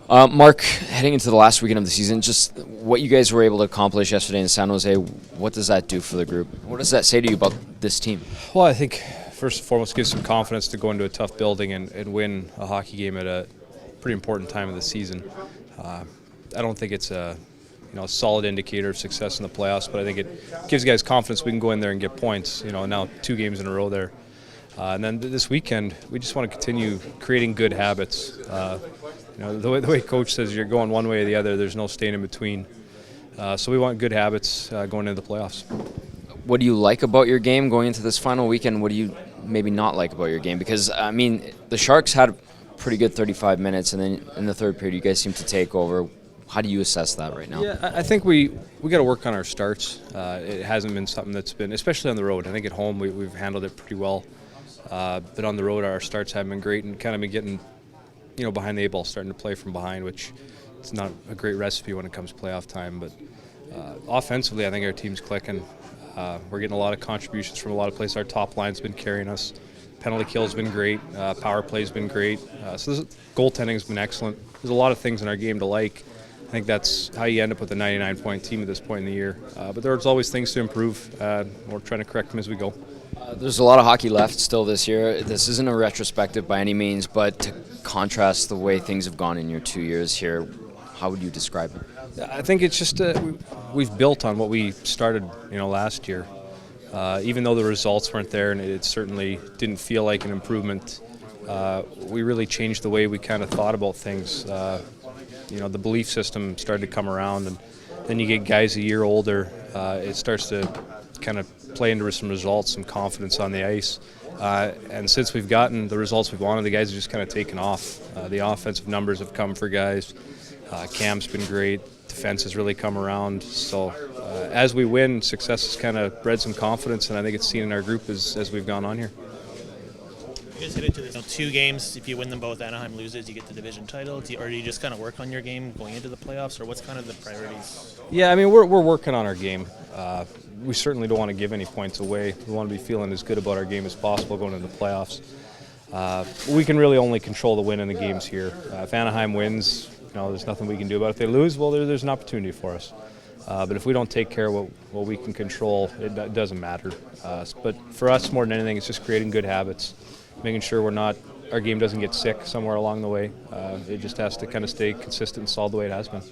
Mark, heading into the last weekend of the season, just what you guys were able to accomplish yesterday in San Jose, what does that do for the group? What does that say to you about this team? Well, I think first and foremost gives some confidence to go into a tough building and win a hockey game at a pretty important time of the season. I don't think it's a solid indicator of success in the playoffs, but I think it gives guys confidence we can go in there and get points. Now 2 games in a row there. And then this weekend, we just want to continue creating good habits. The way Coach says you're going one way or the other, there's no staying in between. So we want good habits going into the playoffs. What do you like about your game going into this final weekend? What do you maybe not like about your game? Because, the Sharks had a pretty good 35 minutes, and then in the third period, you guys seem to take over. How do you assess that right now? Yeah, I think we got to work on our starts. It hasn't been something that's been, especially on the road. I think at home we've handled it pretty well. But on the road, our starts haven't been great and kind of been getting, behind the 8 ball, starting to play from behind, which it's not a great recipe when it comes to playoff time. But offensively, I think our team's clicking. We're getting a lot of contributions from a lot of places. Our top line's been carrying us. Penalty kill's been great. Power play's been great. So goaltending's been excellent. There's a lot of things in our game to like. I think that's how you end up with a 99-point team at this point in the year. But there's always things to improve. We're trying to correct them as we go. There's a lot of hockey left still this year. This isn't a retrospective by any means, but to contrast the way things have gone in your 2 years here, how would you describe it? I think it's just we've built on what we started, last year. Even though the results weren't there and it certainly didn't feel like an improvement, we really changed the way we kind of thought about things. The belief system started to come around, and then you get guys a year older. It starts to kind of play into some results, some confidence on the ice. And since we've gotten the results we've wanted, the guys have just kind of taken off. The offensive numbers have come for guys. Cam's been great. Defense has really come around. So as we win, success has kind of bred some confidence, and I think it's seen in our group as we've gone on here. You guys head into this 2 games. If you win them both, Anaheim loses, you get the division title. Or do you just kind of work on your game going into the playoffs, or what's kind of the priorities? Yeah, we're working on our game. We certainly don't want to give any points away. We want to be feeling as good about our game as possible going into the playoffs. We can really only control the win in the games here. If Anaheim wins, there's nothing we can do about it. If they lose, well, there's an opportunity for us. But if we don't take care of what we can control, it doesn't matter. But for us, more than anything, it's just creating good habits, making sure our game doesn't get sick somewhere along the way. It just has to kind of stay consistent and solid the way it has been.